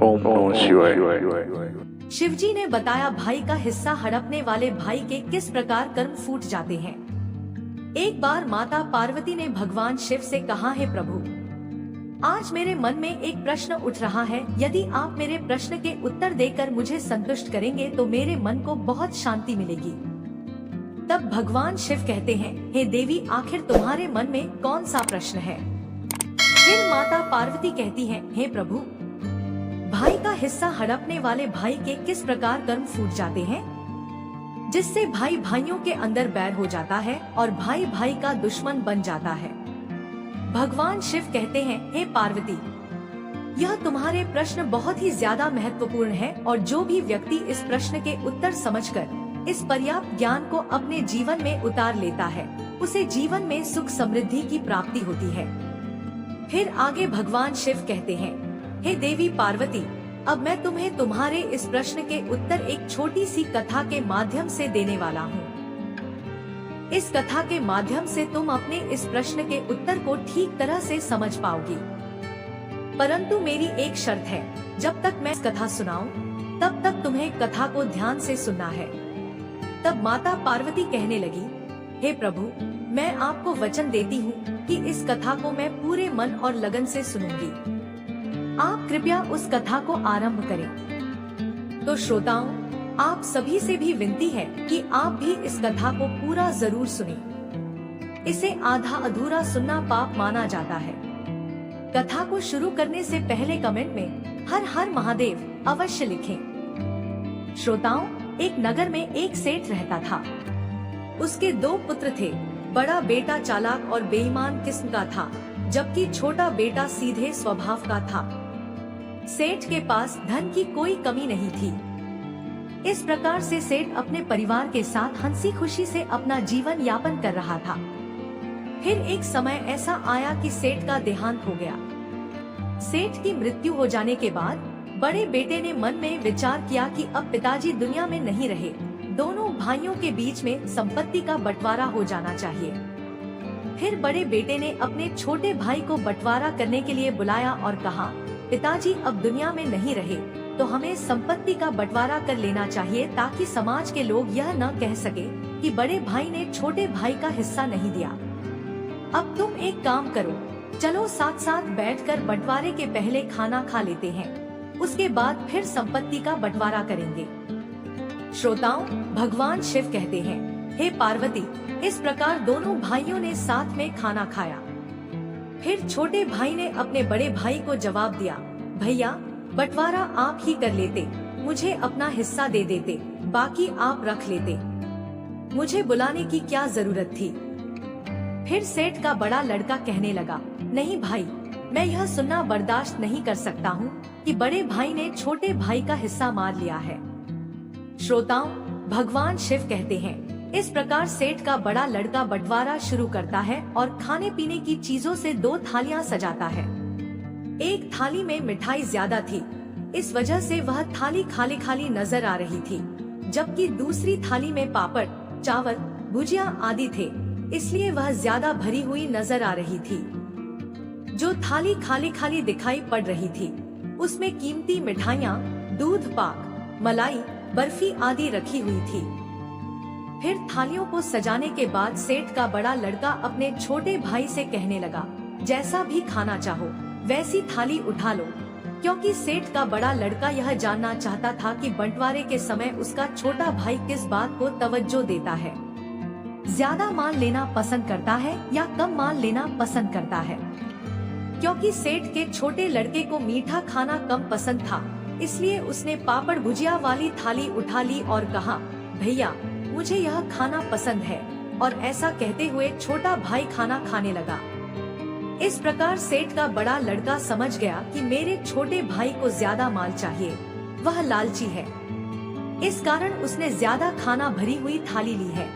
ओम नमः शिवाय। शिवजी ने बताया भाई का हिस्सा हड़पने वाले भाई के किस प्रकार कर्म फूट जाते हैं। एक बार माता पार्वती ने भगवान शिव से कहा, हे प्रभु, आज मेरे मन में एक प्रश्न उठ रहा है। यदि आप मेरे प्रश्न के उत्तर देकर मुझे संतुष्ट करेंगे तो मेरे मन को बहुत शांति मिलेगी। तब भगवान शिव कहते हैं, हे देवी, आखिर तुम्हारे मन में कौन सा प्रश्न है। फिर माता पार्वती कहती है, हे प्रभु, भाई का हिस्सा हड़पने वाले भाई के किस प्रकार कर्म फूट जाते हैं, जिससे भाई भाइयों के अंदर बैर हो जाता है और भाई भाई का दुश्मन बन जाता है। भगवान शिव कहते हैं, हे पार्वती, यह तुम्हारे प्रश्न बहुत ही ज्यादा महत्वपूर्ण है और जो भी व्यक्ति इस प्रश्न के उत्तर समझकर इस पर्याप्त ज्ञान को अपने जीवन में उतार लेता है, उसे जीवन में सुख समृद्धि की प्राप्ति होती है। फिर आगे भगवान शिव कहते हैं, हे देवी पार्वती, अब मैं तुम्हें तुम्हारे इस प्रश्न के उत्तर एक छोटी सी कथा के माध्यम से देने वाला हूँ। इस कथा के माध्यम से तुम अपने इस प्रश्न के उत्तर को ठीक तरह से समझ पाओगी। परंतु मेरी एक शर्त है, जब तक मैं कथा सुनाऊं, तब तक तुम्हें कथा को ध्यान से सुनना है। तब माता पार्वती कहने लगी, हे प्रभु, मैं आपको वचन देती हूँ कि इस कथा को मैं पूरे मन और लगन से सुनूंगी। आप कृपया उस कथा को आरंभ करें। तो श्रोताओं, आप सभी से भी विनती है कि आप भी इस कथा को पूरा जरूर सुनें। इसे आधा अधूरा सुनना पाप माना जाता है। कथा को शुरू करने से पहले कमेंट में हर हर महादेव अवश्य लिखें। श्रोताओं, एक नगर में एक सेठ रहता था। उसके 2 पुत्र थे। बड़ा बेटा चालाक और बेईमान किस्म का था, जबकि छोटा बेटा सीधे स्वभाव का था। सेठ के पास धन की कोई कमी नहीं थी। इस प्रकार से सेठ अपने परिवार के साथ हंसी खुशी से अपना जीवन यापन कर रहा था। फिर एक समय ऐसा आया कि सेठ का देहांत हो गया। सेठ की मृत्यु हो जाने के बाद बड़े बेटे ने मन में विचार किया कि अब पिताजी दुनिया में नहीं रहे, दोनों भाइयों के बीच में संपत्ति का बंटवारा हो जाना चाहिए। फिर बड़े बेटे ने अपने छोटे भाई को बंटवारा करने के लिए बुलाया और कहा, पिताजी अब दुनिया में नहीं रहे तो हमें संपत्ति का बंटवारा कर लेना चाहिए, ताकि समाज के लोग यह न कह सके कि बड़े भाई ने छोटे भाई का हिस्सा नहीं दिया। अब तुम एक काम करो, चलो साथ साथ बैठकर बंटवारे के पहले खाना खा लेते हैं, उसके बाद फिर संपत्ति का बंटवारा करेंगे। श्रोताओं, भगवान शिव कहते हैं, हे पार्वती, इस प्रकार दोनों भाइयों ने साथ में खाना खाया। फिर छोटे भाई ने अपने बड़े भाई को जवाब दिया, भैया, बंटवारा आप ही कर लेते, मुझे अपना हिस्सा दे देते, बाकी आप रख लेते, मुझे बुलाने की क्या जरूरत थी। फिर सेठ का बड़ा लड़का कहने लगा, नहीं भाई, मैं यह सुनना बर्दाश्त नहीं कर सकता हूँ कि बड़े भाई ने छोटे भाई का हिस्सा मार लिया है। श्रोताओं, भगवान शिव कहते हैं, इस प्रकार सेठ का बड़ा लड़का बंटवारा शुरू करता है और खाने पीने की चीजों से 2 थालियां सजाता है। एक थाली में मिठाई ज्यादा थी, इस वजह से वह थाली खाली खाली नजर आ रही थी, जबकि दूसरी थाली में पापड़, चावल, भुजिया आदि थे, इसलिए वह ज्यादा भरी हुई नजर आ रही थी। जो थाली खाली खाली दिखाई पड़ रही थी, उसमें कीमती मिठाइयाँ, दूध पाक, मलाई, बर्फी आदि रखी हुई थी। फिर थालियों को सजाने के बाद सेठ का बड़ा लड़का अपने छोटे भाई से कहने लगा, जैसा भी खाना चाहो वैसी थाली उठा लो, क्योंकि सेठ का बड़ा लड़का यह जानना चाहता था कि बंटवारे के समय उसका छोटा भाई किस बात को तवज्जो देता है, ज्यादा माल लेना पसंद करता है या कम माल लेना पसंद करता है। क्योंकि सेठ के छोटे लड़के को मीठा खाना कम पसंद था, इसलिए उसने पापड़ भुजिया वाली थाली उठा ली और कहा, भैया, मुझे यह खाना पसंद है, और ऐसा कहते हुए छोटा भाई खाना खाने लगा। इस प्रकार सेठ का बड़ा लड़का समझ गया कि मेरे छोटे भाई को ज्यादा माल चाहिए, वह लालची है, इस कारण उसने ज्यादा खाना भरी हुई थाली ली है,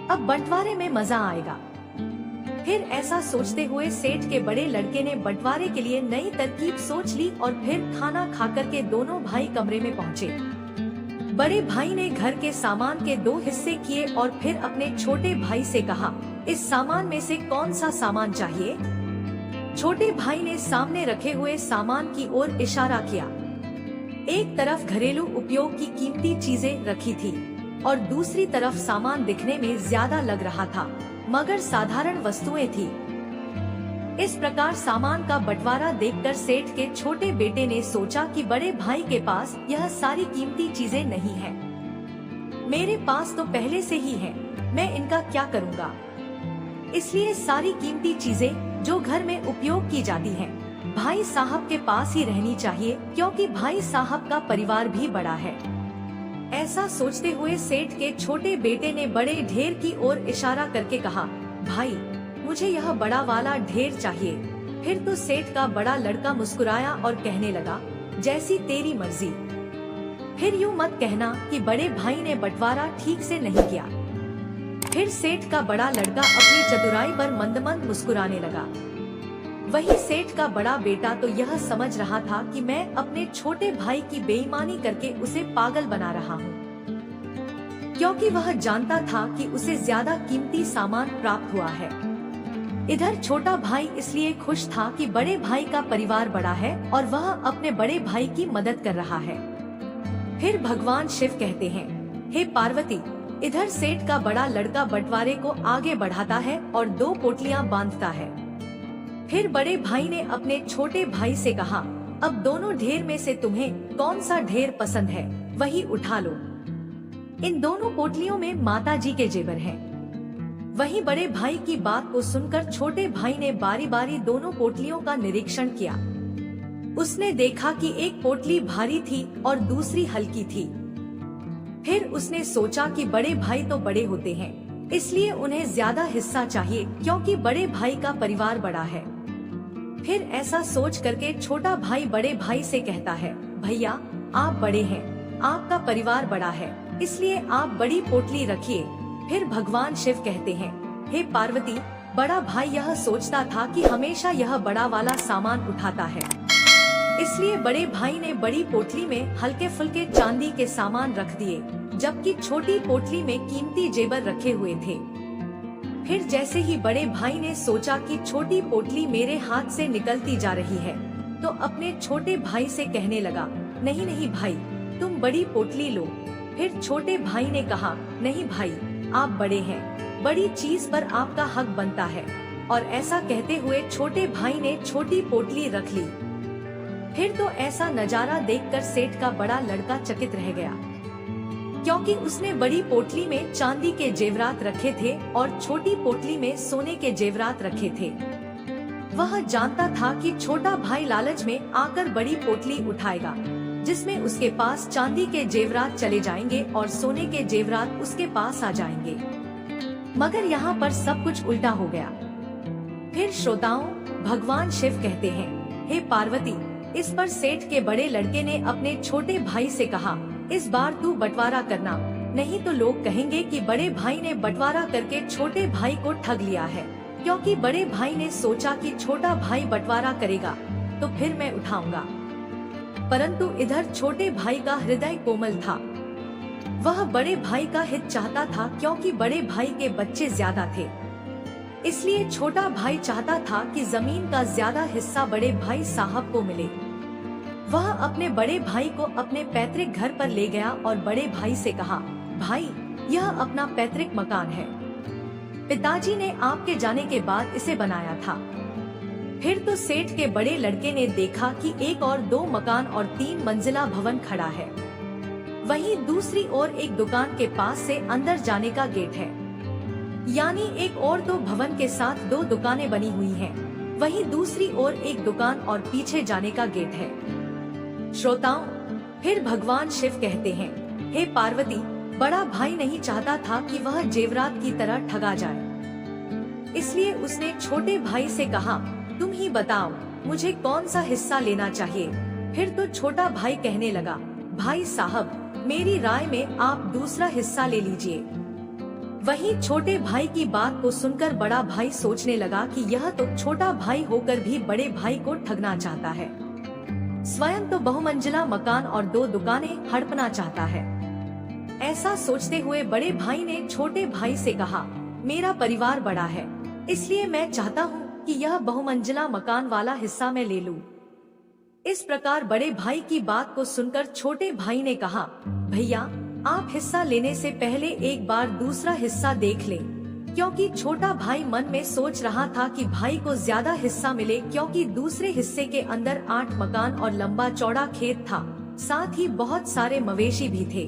अब बंटवारे में मजा आएगा। फिर ऐसा सोचते हुए सेठ के बड़े लड़के ने बंटवारे के लिए नई तरकीब सोच ली और फिर खाना खाकर के दोनों भाई कमरे में पहुँचे। बड़े भाई ने घर के सामान के 2 हिस्से किए और फिर अपने छोटे भाई से कहा, इस सामान में से कौन सा सामान चाहिए। छोटे भाई ने सामने रखे हुए सामान की ओर इशारा किया। एक तरफ घरेलू उपयोग की कीमती चीजें रखी थी और दूसरी तरफ सामान दिखने में ज्यादा लग रहा था मगर साधारण वस्तुएं थी। इस प्रकार सामान का बंटवारा देखकर सेठ के छोटे बेटे ने सोचा कि बड़े भाई के पास यह सारी कीमती चीजें नहीं है, मेरे पास तो पहले से ही है, मैं इनका क्या करूँगा। इसलिए सारी कीमती चीजें जो घर में उपयोग की जाती हैं, भाई साहब के पास ही रहनी चाहिए क्योंकि भाई साहब का परिवार भी बड़ा है। ऐसा सोचते हुए सेठ के छोटे बेटे ने बड़े ढेर की ओर इशारा करके कहा, भाई मुझे यह बड़ा वाला ढेर चाहिए। फिर तो सेठ का बड़ा लड़का मुस्कुराया और कहने लगा, जैसी तेरी मर्जी। फिर यूँ मत कहना कि बड़े भाई ने बंटवारा ठीक से नहीं किया। फिर सेठ का बड़ा लड़का अपनी चतुराई पर मंद मंद मुस्कुराने लगा। वही सेठ का बड़ा बेटा तो यह समझ रहा था कि मैं अपने छोटे भाई की बेईमानी करके उसे पागल बना रहा हूँ, क्योंकि वह जानता था कि उसे ज्यादा कीमती सामान प्राप्त हुआ है। इधर छोटा भाई इसलिए खुश था कि बड़े भाई का परिवार बड़ा है और वह अपने बड़े भाई की मदद कर रहा है। फिर भगवान शिव कहते हैं, हे पार्वती, इधर सेठ का बड़ा लड़का बंटवारे को आगे बढ़ाता है और 2 पोटलियां बांधता है। फिर बड़े भाई ने अपने छोटे भाई से कहा, अब दोनों ढेर में से तुम्हें कौन सा ढेर पसंद है वही उठा लो। इन दोनों पोटलियों में माता जी के जेवर हैं। वहीं बड़े भाई की बात को सुनकर छोटे भाई ने बारी बारी दोनों पोटलियों का निरीक्षण किया। उसने देखा कि एक पोटली भारी थी और दूसरी हल्की थी। फिर उसने सोचा कि बड़े भाई तो बड़े होते हैं, इसलिए उन्हें ज्यादा हिस्सा चाहिए क्योंकि बड़े भाई का परिवार बड़ा है। फिर ऐसा सोच करके छोटा भाई बड़े भाई से कहता है, भैया आप बड़े हैं, आपका परिवार बड़ा है, इसलिए आप बड़ी पोटली रखिए। फिर भगवान शिव कहते हैं, हे पार्वती, बड़ा भाई यह सोचता था कि हमेशा यह बड़ा वाला सामान उठाता है, इसलिए बड़े भाई ने बड़ी पोटली में हल्के फुल्के चांदी के सामान रख दिए, जबकि छोटी पोटली में कीमती जेवर रखे हुए थे। फिर जैसे ही बड़े भाई ने सोचा कि छोटी पोटली मेरे हाथ से निकलती जा रही है, तो अपने छोटे भाई से कहने लगा, नहीं नहीं भाई, तुम बड़ी पोटली लो। फिर छोटे भाई ने कहा, नहीं भाई, आप बड़े हैं, बड़ी चीज पर आपका हक बनता है। और ऐसा कहते हुए छोटे भाई ने छोटी पोटली रख ली। फिर तो ऐसा नजारा देखकर सेठ का बड़ा लड़का चकित रह गया, क्योंकि उसने बड़ी पोटली में चांदी के जेवरात रखे थे और छोटी पोटली में सोने के जेवरात रखे थे। वह जानता था कि छोटा भाई लालच में आकर बड़ी पोटली उठाएगा, जिसमें उसके पास चांदी के जेवरात चले जाएंगे और सोने के जेवरात उसके पास आ जाएंगे। मगर यहाँ पर सब कुछ उल्टा हो गया। फिर श्रोताओं, भगवान शिव कहते हैं, हे पार्वती, इस पर सेठ के बड़े लड़के ने अपने छोटे भाई से कहा, इस बार तू बंटवारा करना, नहीं तो लोग कहेंगे कि बड़े भाई ने बंटवारा करके छोटे भाई को ठग लिया है। क्योंकि बड़े भाई ने सोचा कि छोटा भाई बंटवारा करेगा तो फिर मैं उठाऊंगा। परंतु इधर छोटे भाई का हृदय कोमल था। वह बड़े भाई का हित चाहता था, क्योंकि बड़े भाई के बच्चे ज्यादा थे। इसलिए छोटा भाई चाहता था कि जमीन का ज्यादा हिस्सा बड़े भाई साहब को मिले। वह अपने बड़े भाई को अपने पैतृक घर पर ले गया और बड़े भाई से कहा, भाई, यह अपना पैतृक मकान है, पिताजी ने आपके जाने के बाद इसे बनाया था। फिर तो सेठ के बड़े लड़के ने देखा कि एक और 2 मकान और 3 मंजिला भवन खड़ा है। वहीं दूसरी ओर एक दुकान के पास से अंदर जाने का गेट है, यानी एक और 2 भवन के साथ 2 दुकानें बनी हुई हैं। वहीं दूसरी ओर एक दुकान और पीछे जाने का गेट है। श्रोताओं, फिर भगवान शिव कहते हैं, हे पार्वती, बड़ा भाई नहीं चाहता था कि वह जेवरात की तरह ठगा जाए, इसलिए उसने छोटे भाई से कहा, तुम ही बताओ मुझे कौन सा हिस्सा लेना चाहिए। फिर तो छोटा भाई कहने लगा, भाई साहब, मेरी राय में आप दूसरा हिस्सा ले लीजिए। वहीं छोटे भाई की बात को सुनकर बड़ा भाई सोचने लगा कि यह तो छोटा भाई होकर भी बड़े भाई को ठगना चाहता है। स्वयं तो बहुमंजिला मकान और 2 दुकानें हड़पना चाहता है। ऐसा सोचते हुए बड़े भाई ने छोटे भाई से कहा, मेरा परिवार बड़ा है, इसलिए मैं चाहता हूँ कि यह बहुमंजिला मकान वाला हिस्सा मैं ले लूं। इस प्रकार बड़े भाई की बात को सुनकर छोटे भाई ने कहा, भैया आप हिस्सा लेने से पहले एक बार दूसरा हिस्सा देख लें। क्योंकि छोटा भाई मन में सोच रहा था कि भाई को ज्यादा हिस्सा मिले, क्योंकि दूसरे हिस्से के अंदर 8 मकान और लंबा चौड़ा खेत था, साथ ही बहुत सारे मवेशी भी थे।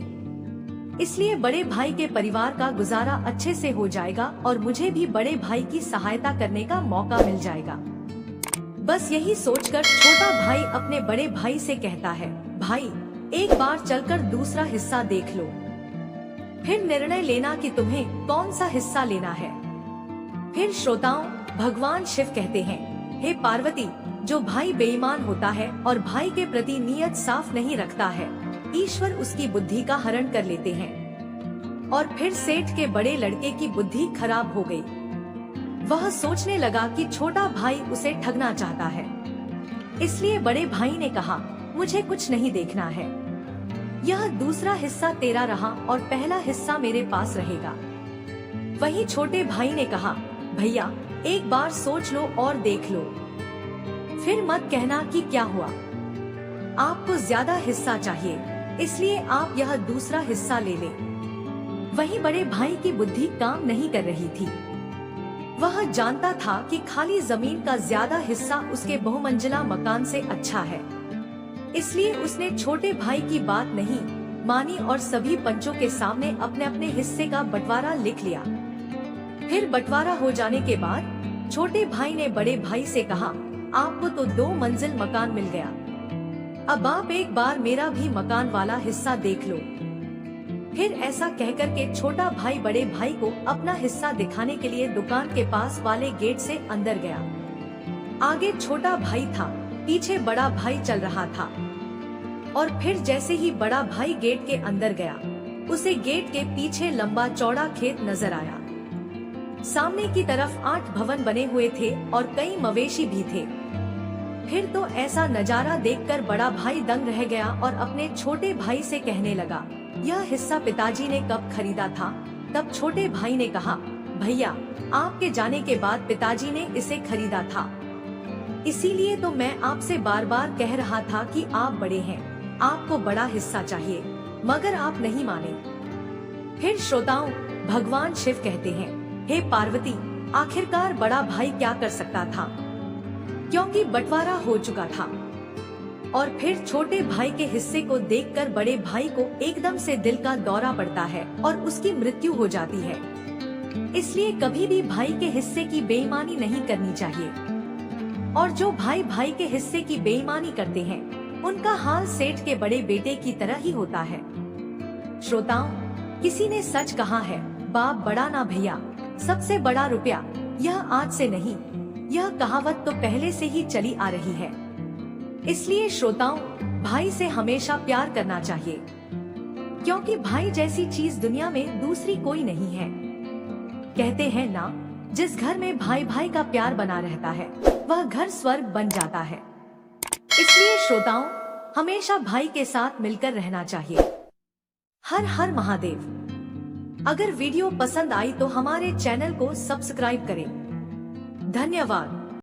इसलिए बड़े भाई के परिवार का गुजारा अच्छे से हो जाएगा और मुझे भी बड़े भाई की सहायता करने का मौका मिल जाएगा। बस यही सोचकर छोटा भाई अपने बड़े भाई से कहता है, भाई एक बार चलकर दूसरा हिस्सा देख लो, फिर निर्णय लेना कि तुम्हें कौन सा हिस्सा लेना है। फिर श्रोताओं, भगवान शिव कहते हैं, हे पार्वती, जो भाई बेईमान होता है और भाई के प्रति नियत साफ नहीं रखता है, ईश्वर उसकी बुद्धि का हरण कर लेते हैं। और फिर सेठ के बड़े लड़के की बुद्धि खराब हो गई। वह सोचने लगा कि छोटा भाई उसे ठगना चाहता है। इसलिए बड़े भाई ने कहा, मुझे कुछ नहीं देखना है, यह दूसरा हिस्सा तेरा रहा और पहला हिस्सा मेरे पास रहेगा। वहीं छोटे भाई ने कहा, भैया एक बार सोच लो और देख लो, फिर मत कहना कि क्या हुआ। आपको ज्यादा हिस्सा चाहिए, इसलिए आप यह दूसरा हिस्सा ले ले। वहीं बड़े भाई की बुद्धि काम नहीं कर रही थी। वह जानता था कि खाली जमीन का ज्यादा हिस्सा उसके बहुमंजिला मकान से अच्छा है। इसलिए उसने छोटे भाई की बात नहीं मानी और सभी पंचों के सामने अपने अपने हिस्से का बंटवारा लिख लिया। फिर बंटवारा हो जाने के बाद छोटे भाई ने बड़े भाई से कहा, आपको तो 2 मंजिल मकान मिल गया, अब आप एक बार मेरा भी मकान वाला हिस्सा देख लो। फिर ऐसा कहकर के छोटा भाई बड़े भाई को अपना हिस्सा दिखाने के लिए दुकान के पास वाले गेट से अंदर गया। आगे छोटा भाई था, पीछे बड़ा भाई चल रहा था। और फिर जैसे ही बड़ा भाई गेट के अंदर गया, उसे गेट के पीछे लंबा चौड़ा खेत नजर आया। सामने की तरफ 8 भवन बने हुए थे और कई मवेशी भी थे। फिर तो ऐसा नजारा देखकर बड़ा भाई दंग रह गया और अपने छोटे भाई से कहने लगा, यह हिस्सा पिताजी ने कब खरीदा था? तब छोटे भाई ने कहा, भैया आपके जाने के बाद पिताजी ने इसे खरीदा था, इसीलिए तो मैं आपसे बार बार कह रहा था कि आप बड़े हैं, आपको बड़ा हिस्सा चाहिए, मगर आप नहीं माने। फिर श्रोताओं, भगवान शिव कहते हैं, हे पार्वती, आखिरकार बड़ा भाई क्या कर सकता था, क्योंकि बंटवारा हो चुका था। और फिर छोटे भाई के हिस्से को देखकर बड़े भाई को एकदम से दिल का दौरा पड़ता है और उसकी मृत्यु हो जाती है। इसलिए कभी भी भाई के हिस्से की बेईमानी नहीं करनी चाहिए। और जो भाई भाई के हिस्से की बेईमानी करते हैं, उनका हाल सेठ के बड़े बेटे की तरह ही होता है। श्रोताओं, किसी ने सच कहा है, बाप बड़ा ना भैया, सबसे बड़ा रुपया। यह आज से नहीं, यह कहावत तो पहले से ही चली आ रही है। इसलिए श्रोताओं, भाई से हमेशा प्यार करना चाहिए, क्योंकि भाई जैसी चीज दुनिया में दूसरी कोई नहीं है। कहते हैं ना, जिस घर में भाई भाई का प्यार बना रहता है, वह घर स्वर्ग बन जाता है। इसलिए श्रोताओं, हमेशा भाई के साथ मिलकर रहना चाहिए। हर हर महादेव। अगर वीडियो पसंद आई तो हमारे चैनल को सब्सक्राइब करें। धन्यवाद।